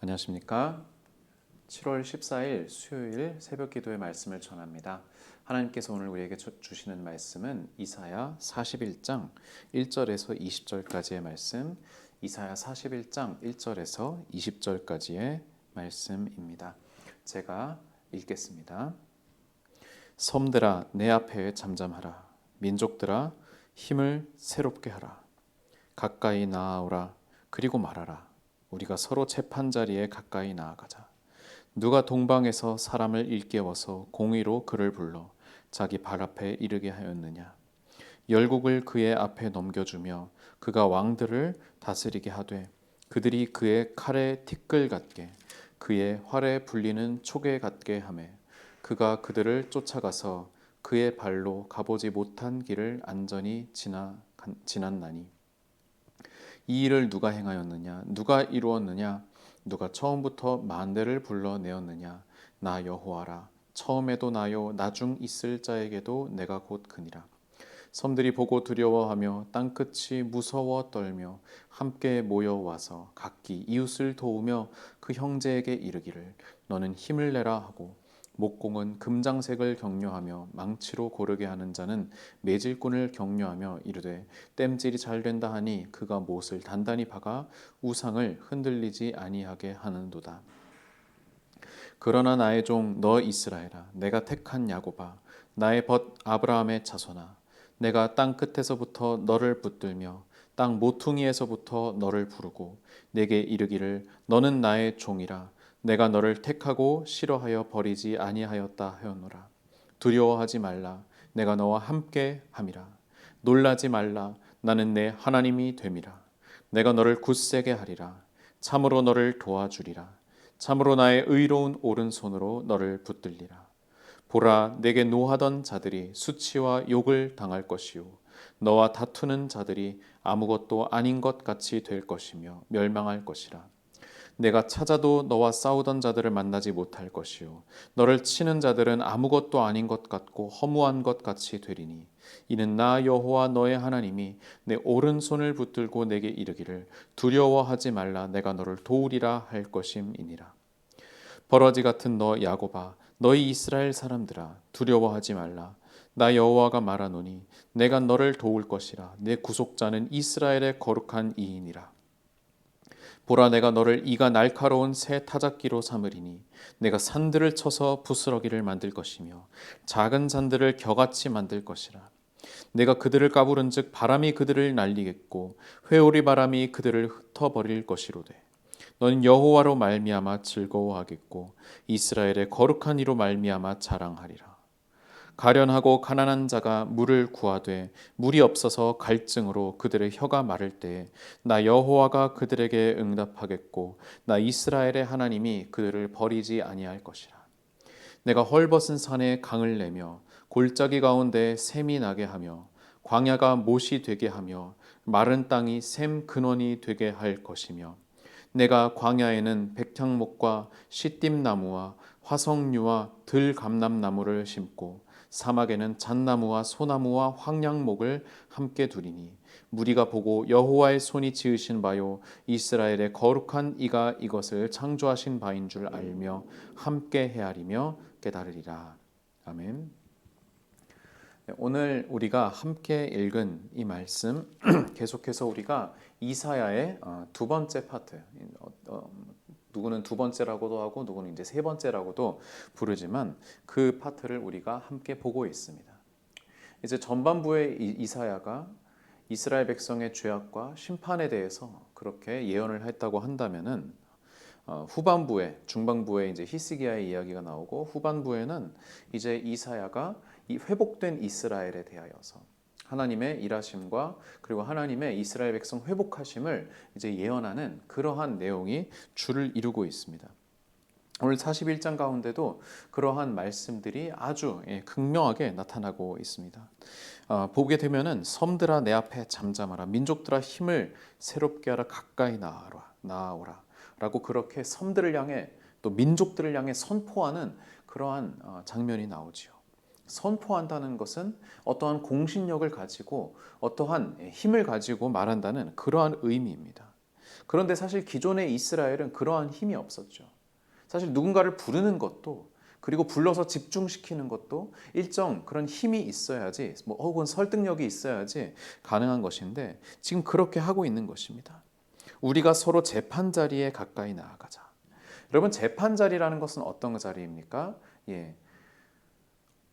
안녕하십니까? 7월 14일 수요일 새벽 기도의 말씀을 전합니다. 하나님께서 오늘 우리에게 주시는 말씀은 이사야 41장 1절에서 20절까지의 말씀, 이사야 41장 1절에서 20절까지의 말씀입니다. 제가 읽겠습니다. 섬들아 내 앞에 잠잠하라. 민족들아 힘을 새롭게 하라. 가까이 나아오라. 그리고 말하라. 우리가 서로 재판자리에 가까이 나아가자. 누가 동방에서 사람을 일깨워서 공의로 그를 불러 자기 발 앞에 이르게 하였느냐. 열국을 그의 앞에 넘겨주며 그가 왕들을 다스리게 하되 그들이 그의 칼에 티끌 같게 그의 활에 불리는 촉에 같게 하매 그가 그들을 쫓아가서 그의 발로 가보지 못한 길을 안전히 지났나니 이 일을 누가 행하였느냐? 누가 이루었느냐? 누가 처음부터 만대를 불러내었느냐? 나 여호와라. 처음에도 나요 나중 있을 자에게도 내가 곧 그니라. 섬들이 보고 두려워하며 땅끝이 무서워 떨며 함께 모여와서 각기 이웃을 도우며 그 형제에게 이르기를 너는 힘을 내라 하고 목공은 금장색을 격려하며 망치로 고르게 하는 자는 매질꾼을 격려하며 이르되 땜질이 잘 된다 하니 그가 못을 단단히 박아 우상을 흔들리지 아니하게 하는도다. 그러나 나의 종 너 이스라엘아 내가 택한 야곱아 나의 벗 아브라함의 자손아 내가 땅 끝에서부터 너를 붙들며 땅 모퉁이에서부터 너를 부르고 내게 이르기를 너는 나의 종이라 내가 너를 택하고 싫어하여 버리지 아니하였다 하였노라. 두려워하지 말라 내가 너와 함께 함이라. 놀라지 말라 나는 내 하나님이 됨이라. 내가 너를 굳세게 하리라. 참으로 너를 도와주리라. 참으로 나의 의로운 오른손으로 너를 붙들리라. 보라 내게 노하던 자들이 수치와 욕을 당할 것이요 너와 다투는 자들이 아무것도 아닌 것 같이 될 것이며 멸망할 것이라. 내가 찾아도 너와 싸우던 자들을 만나지 못할 것이요 너를 치는 자들은 아무것도 아닌 것 같고 허무한 것 같이 되리니 이는 나 여호와 너의 하나님이 내 오른손을 붙들고 내게 이르기를 두려워하지 말라 내가 너를 도우리라 할 것임이니라. 버러지 같은 너 야곱아 너희 이스라엘 사람들아 두려워하지 말라 나 여호와가 말하노니 내가 너를 도울 것이라 내 구속자는 이스라엘의 거룩한 이인이라. 보라 내가 너를 이가 날카로운 새 타작기로 삼으리니 내가 산들을 쳐서 부스러기를 만들 것이며 작은 산들을 겨같이 만들 것이라. 내가 그들을 까부른즉 바람이 그들을 날리겠고 회오리 바람이 그들을 흩어버릴 것이로되 너는 여호와로 말미암아 즐거워하겠고 이스라엘의 거룩한 이로 말미암아 자랑하리라. 가련하고 가난한 자가 물을 구하되 물이 없어서 갈증으로 그들의 혀가 마를 때에 나 여호와가 그들에게 응답하겠고 나 이스라엘의 하나님이 그들을 버리지 아니할 것이라. 내가 헐벗은 산에 강을 내며 골짜기 가운데 샘이 나게 하며 광야가 못이 되게 하며 마른 땅이 샘 근원이 되게 할 것이며 내가 광야에는 백향목과 시띠나무와 화석류와 들감람나무를 심고 사막에는 잣나무와 소나무와 황량목을 함께 두리니 무리가 보고 여호와의 손이 지으신 바요 이스라엘의 거룩한 이가 이것을 창조하신 바인 줄 알며 함께 헤아리며 깨달으리라. 아멘. 오늘 우리가 함께 읽은 이 말씀 계속해서 우리가 이사야의 두 번째 파트, 누구는 두 번째라고도 하고 누구는 이제 세 번째라고도 부르지만 그 파트를 우리가 함께 보고 있습니다. 이제 전반부의 이사야가 이스라엘 백성의 죄악과 심판에 대해서 그렇게 예언을 했다고 한다면은 후반부에 중반부에 이제 히스기야의 이야기가 나오고 후반부에는 이제 이사야가 이 회복된 이스라엘에 대하여서 하나님의 일하심과 그리고 하나님의 이스라엘 백성 회복하심을 이제 예언하는 그러한 내용이 줄을 이루고 있습니다. 오늘 41장 가운데도 그러한 말씀들이 아주 극명하게 나타나고 있습니다. 보게 되면은 섬들아 내 앞에 잠잠하라 민족들아 힘을 새롭게 하라 가까이 나아오라 라고 그렇게 섬들을 향해 또 민족들을 향해 선포하는 그러한 장면이 나오지요. 선포한다는 것은 어떠한 공신력을 가지고 어떠한 힘을 가지고 말한다는 그러한 의미입니다. 그런데 사실 기존의 이스라엘은 그러한 힘이 없었죠. 사실 누군가를 부르는 것도 그리고 불러서 집중시키는 것도 일정 그런 힘이 있어야지 뭐 혹은 설득력이 있어야지 가능한 것인데 지금 그렇게 하고 있는 것입니다. 우리가 서로 재판 자리에 가까이 나아가자. 여러분 재판 자리라는 것은 어떤 자리입니까? 예.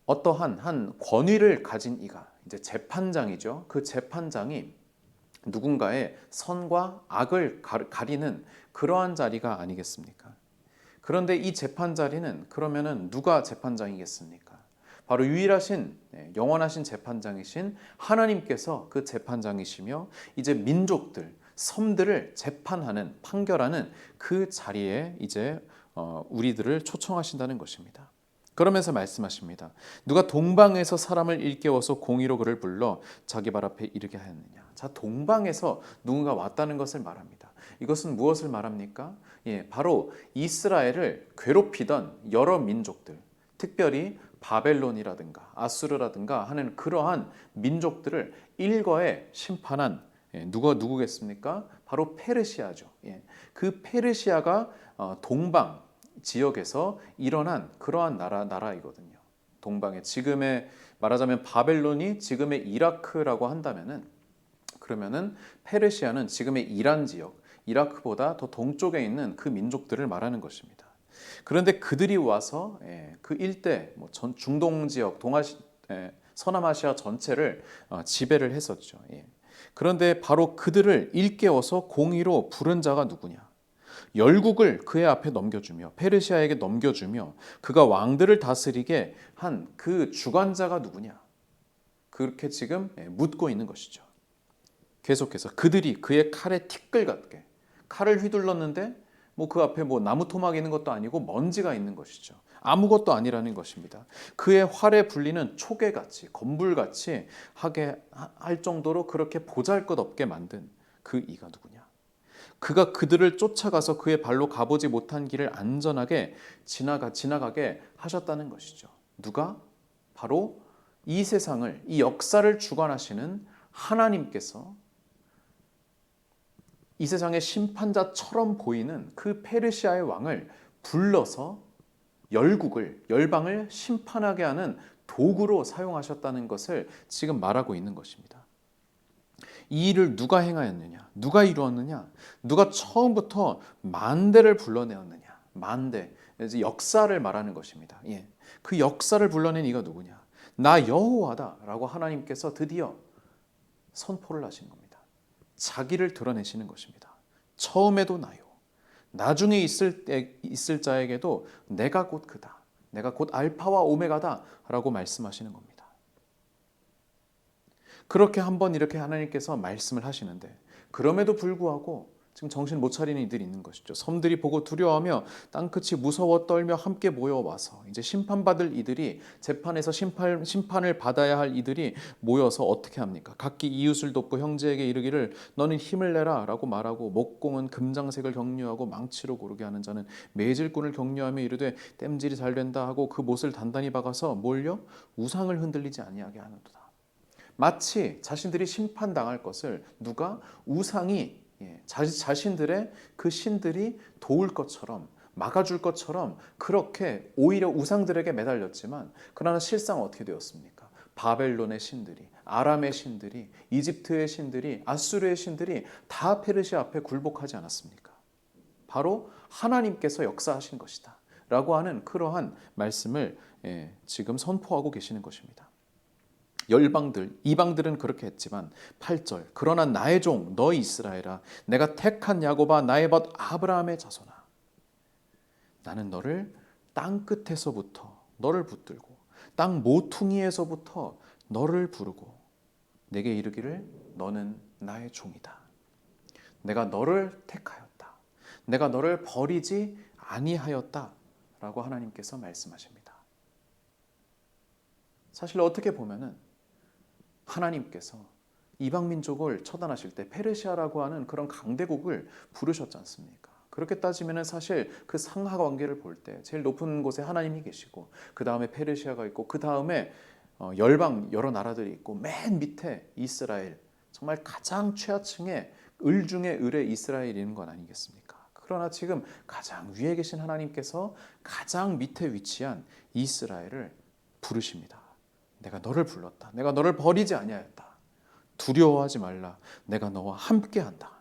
어떠한 한 권위를 가진 이가 이제 재판장이죠. 그 재판장이 누군가의 선과 악을 가리는 그러한 자리가 아니겠습니까? 그런데 이 재판 자리는 그러면은 누가 재판장이겠습니까? 바로 유일하신 영원하신 재판장이신 하나님께서 그 재판장이시며 이제 민족들, 섬들을 재판하는 판결하는 그 자리에 이제 우리들을 초청하신다는 것입니다. 그러면서 말씀하십니다. 누가 동방에서 사람을 일깨워서 공의로 그를 불러 자기 발 앞에 이르게 하였느냐. 자, 동방에서 누군가 왔다는 것을 말합니다. 이것은 무엇을 말합니까? 예, 바로 이스라엘을 괴롭히던 여러 민족들, 특별히 바벨론이라든가 아수르라든가 하는 그러한 민족들을 일거에 심판한 누구겠습니까? 바로 페르시아죠. 예, 그 페르시아가 동방 지역에서 일어난 그러한 나라이거든요. 동방의 지금의 말하자면 바벨론이 지금의 이라크라고 한다면은 그러면은 페르시아는 지금의 이란 지역, 이라크보다 더 동쪽에 있는 그 민족들을 말하는 것입니다. 그런데 그들이 와서 그 일대, 중동 지역, 서남아시아 전체를 지배를 했었죠. 그런데 바로 그들을 일깨워서 공의로 부른 자가 누구냐? 열국을 그의 앞에 넘겨주며 페르시아에게 넘겨주며 그가 왕들을 다스리게 한 그 주관자가 누구냐? 그렇게 지금 묻고 있는 것이죠. 계속해서 그들이 그의 칼에 티끌 같게 칼을 휘둘렀는데 뭐 그 앞에 뭐 나무 토막이 있는 것도 아니고 먼지가 있는 것이죠. 아무것도 아니라는 것입니다. 그의 활에 불리는 초계같이 건불같이 하게 할 정도로 그렇게 보잘것없게 만든 그 이가 누구냐? 그가 그들을 쫓아가서 그의 발로 가보지 못한 길을 안전하게 지나가게 하셨다는 것이죠. 누가? 바로 이 세상을, 이 역사를 주관하시는 하나님께서 이 세상의 심판자처럼 보이는 그 페르시아의 왕을 불러서 열방을 심판하게 하는 도구로 사용하셨다는 것을 지금 말하고 있는 것입니다. 이 일을 누가 행하였느냐? 누가 이루었느냐? 누가 처음부터 만대를 불러내었느냐? 만대, 역사를 말하는 것입니다. 예. 그 역사를 불러낸 이가 누구냐? 나 여호와다라고 하나님께서 드디어 선포를 하신 겁니다. 자기를 드러내시는 것입니다. 처음에도 나요. 나중에 있을 자에게도 내가 곧 그다. 내가 곧 알파와 오메가다라고 말씀하시는 겁니다. 그렇게 한번 이렇게 하나님께서 말씀을 하시는데 그럼에도 불구하고 지금 정신 못 차리는 이들이 있는 것이죠. 섬들이 보고 두려워하며 땅끝이 무서워 떨며 함께 모여와서 이제 심판받을 이들이 재판에서 심판을 받아야 할 이들이 모여서 어떻게 합니까? 각기 이웃을 돕고 형제에게 이르기를 너는 힘을 내라 라고 말하고 목공은 금장색을 격려하고 망치로 고르게 하는 자는 매질꾼을 격려하며 이르되 땜질이 잘 된다 하고 그 못을 단단히 박아서 몰려 우상을 흔들리지 아니하게 하는도다. 마치 자신들이 심판당할 것을 누가 우상이 자신들의 그 신들이 도울 것처럼 막아줄 것처럼 그렇게 오히려 우상들에게 매달렸지만 그러나 실상 어떻게 되었습니까? 바벨론의 신들이, 아람의 신들이, 이집트의 신들이, 아수르의 신들이 다 페르시아 앞에 굴복하지 않았습니까? 바로 하나님께서 역사하신 것이다 라고 하는 그러한 말씀을 지금 선포하고 계시는 것입니다. 열방들, 이방들은 그렇게 했지만 8절 그러나 나의 종 너 이스라엘아 내가 택한 야곱아 나의 벗 아브라함의 자손아 나는 너를 땅 끝에서부터 너를 붙들고 땅 모퉁이에서부터 너를 부르고 내게 이르기를 너는 나의 종이다. 내가 너를 택하였다. 내가 너를 버리지 아니하였다 라고 하나님께서 말씀하십니다. 사실 어떻게 보면은 하나님께서 이방 민족을 처단하실 때 페르시아라고 하는 그런 강대국을 부르셨지 않습니까? 그렇게 따지면 사실 그 상하 관계를 볼 때 제일 높은 곳에 하나님이 계시고 그 다음에 페르시아가 있고 그 다음에 열방 여러 나라들이 있고 맨 밑에 이스라엘 정말 가장 최하층의 을 중에 을의 이스라엘인 건 아니겠습니까? 그러나 지금 가장 위에 계신 하나님께서 가장 밑에 위치한 이스라엘을 부르십니다. 내가 너를 불렀다. 내가 너를 버리지 아니하였다. 두려워하지 말라. 내가 너와 함께한다.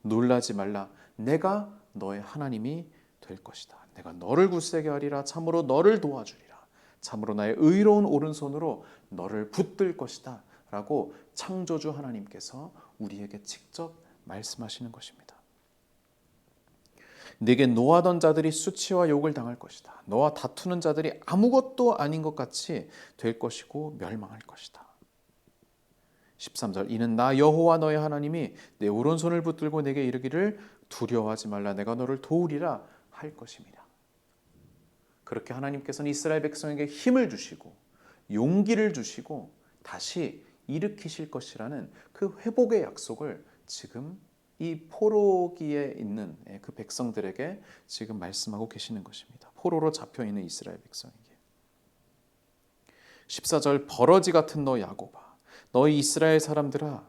놀라지 말라. 내가 너의 하나님이 될 것이다. 내가 너를 굳세게 하리라. 참으로 너를 도와주리라. 참으로 나의 의로운 오른손으로 너를 붙들 것이다. 라고 창조주 하나님께서 우리에게 직접 말씀하시는 것입니다. 네게 노하던 자들이 수치와 욕을 당할 것이다. 너와 다투는 자들이 아무것도 아닌 것 같이 될 것이고 멸망할 것이다. 13절 이는 나 여호와 너의 하나님이 내 오른손을 붙들고 내게 이르기를 두려워하지 말라 내가 너를 도우리라 할 것입니다. 그렇게 하나님께서는 이스라엘 백성에게 힘을 주시고 용기를 주시고 다시 일으키실 것이라는 그 회복의 약속을 지금 이 포로기에 있는 그 백성들에게 지금 말씀하고 계시는 것입니다. 포로로 잡혀있는 이스라엘 백성에게. 14절 버러지 같은 너 야곱아 너희 이스라엘 사람들아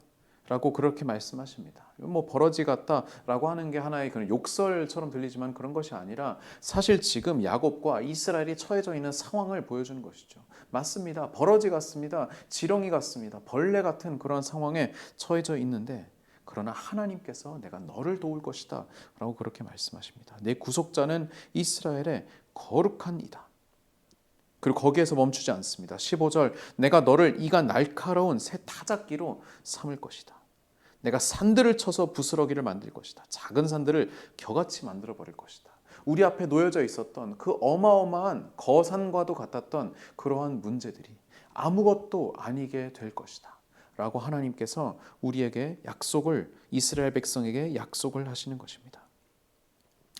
라고 그렇게 말씀하십니다. 뭐 버러지 같다라고 하는 게 하나의 그런 욕설처럼 들리지만 그런 것이 아니라 사실 지금 야곱과 이스라엘이 처해져 있는 상황을 보여주는 것이죠. 맞습니다. 버러지 같습니다. 지렁이 같습니다. 벌레 같은 그런 상황에 처해져 있는데 그러나 하나님께서 내가 너를 도울 것이다 라고 그렇게 말씀하십니다. 내 구속자는 이스라엘의 거룩한 이다. 그리고 거기에서 멈추지 않습니다. 15절 내가 너를 이가 날카로운 새 타작기로 삼을 것이다. 내가 산들을 쳐서 부스러기를 만들 것이다. 작은 산들을 겨같이 만들어 버릴 것이다. 우리 앞에 놓여져 있었던 그 어마어마한 거산과도 같았던 그러한 문제들이 아무것도 아니게 될 것이다. 라고 하나님께서 우리에게 약속을 이스라엘 백성에게 약속을 하시는 것입니다.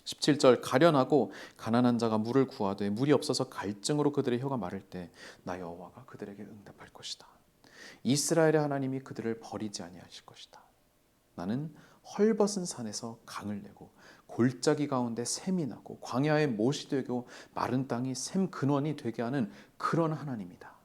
17절 가련하고 가난한 자가 물을 구하되 물이 없어서 갈증으로 그들의 혀가 마를 때 나 여호와가 그들에게 응답할 것이다. 이스라엘의 하나님이 그들을 버리지 아니하실 것이다. 나는 헐벗은 산에서 강을 내고 골짜기 가운데 샘이 나고 광야에 못이 되고 마른 땅이 샘 근원이 되게 하는 그런 하나님이다.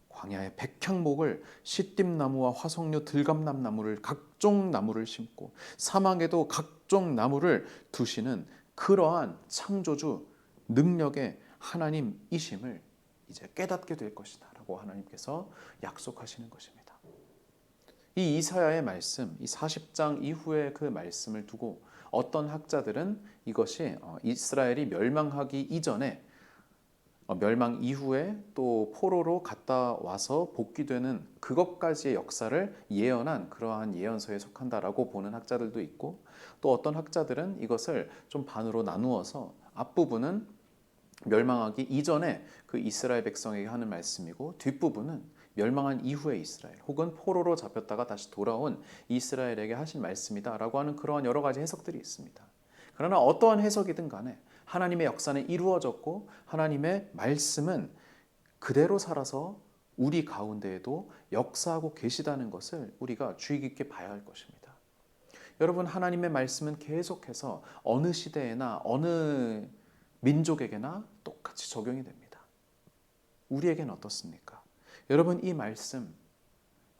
광야에 백향목을 시띠나무와 화석류 들감남나무를 각종 나무를 심고 사막에도 각종 나무를 두시는 그러한 창조주 능력의 하나님이심을 이제 깨닫게 될 것이다 라고 하나님께서 약속하시는 것입니다. 이 이사야의 말씀, 이 40장 이후의 그 말씀을 두고 어떤 학자들은 이것이 이스라엘이 멸망하기 이전에 멸망 이후에 또 포로로 갔다 와서 복귀되는 그것까지의 역사를 예언한 그러한 예언서에 속한다라고 보는 학자들도 있고 또 어떤 학자들은 이것을 좀 반으로 나누어서 앞부분은 멸망하기 이전에 그 이스라엘 백성에게 하는 말씀이고 뒷부분은 멸망한 이후의 이스라엘 혹은 포로로 잡혔다가 다시 돌아온 이스라엘에게 하신 말씀이다라고 하는 그러한 여러 가지 해석들이 있습니다. 그러나 어떠한 해석이든 간에 하나님의 역사는 이루어졌고 하나님의 말씀은 그대로 살아서 우리 가운데에도 역사하고 계시다는 것을 우리가 주의 깊게 봐야 할 것입니다. 여러분 하나님의 말씀은 계속해서 어느 시대에나 어느 민족에게나 똑같이 적용이 됩니다. 우리에게는 어떻습니까? 여러분 이 말씀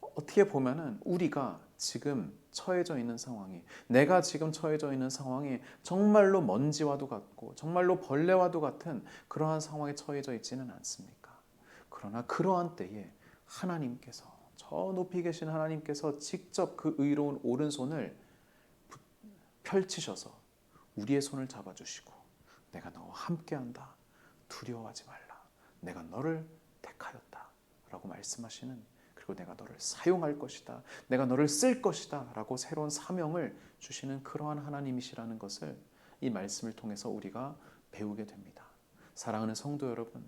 어떻게 보면은 우리가 지금 처해져 있는 상황이 내가 지금 처해져 있는 상황이 정말로 먼지와도 같고 정말로 벌레와도 같은 그러한 상황에 처해져 있지는 않습니까? 그러나 그러한 때에 하나님께서 저 높이 계신 하나님께서 직접 그 의로운 오른손을 펼치셔서 우리의 손을 잡아주시고 내가 너와 함께한다. 두려워하지 말라. 내가 너를 택하였다. 라고 말씀하시는 그리고 내가 너를 사용할 것이다. 내가 너를 쓸 것이다. 라고 새로운 사명을 주시는 그러한 하나님이시라는 것을 이 말씀을 통해서 우리가 배우게 됩니다. 사랑하는 성도 여러분,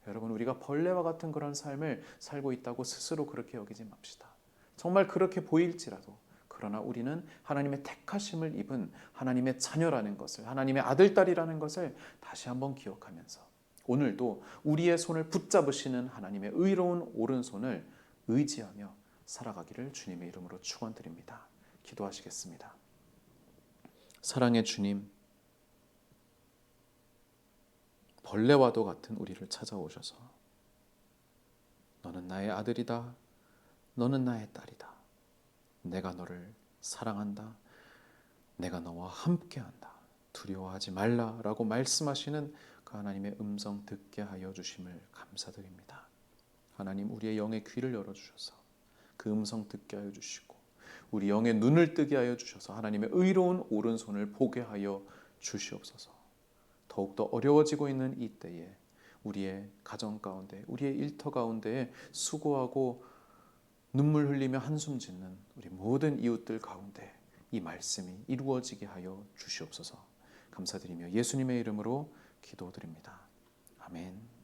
여러분 우리가 벌레와 같은 그런 삶을 살고 있다고 스스로 그렇게 여기지 맙시다. 정말 그렇게 보일지라도 그러나 우리는 하나님의 택하심을 입은 하나님의 자녀라는 것을 하나님의 아들, 딸이라는 것을 다시 한번 기억하면서 오늘도 우리의 손을 붙잡으시는 하나님의 의로운 오른손을 의지하며 살아가기를 주님의 이름으로 축원드립니다. 기도하시겠습니다. 사랑의 주님, 벌레와도 같은 우리를 찾아오셔서 너는 나의 아들이다. 너는 나의 딸이다. 내가 너를 사랑한다. 내가 너와 함께한다. 두려워하지 말라라고 말씀하시는 그 하나님의 음성 듣게 하여 주심을 감사드립니다. 하나님, 우리의 영의 귀를 열어주셔서 그 음성 듣게 하여 주시고 우리 영의 눈을 뜨게 하여 주셔서 하나님의 의로운 오른손을 보게 하여 주시옵소서. 더욱더 어려워지고 있는 이 때에 우리의 가정 가운데, 우리의 일터 가운데에 수고하고 눈물 흘리며 한숨 짓는 우리 모든 이웃들 가운데 이 말씀이 이루어지게 하여 주시옵소서. 감사드리며 예수님의 이름으로 기도드립니다. 아멘.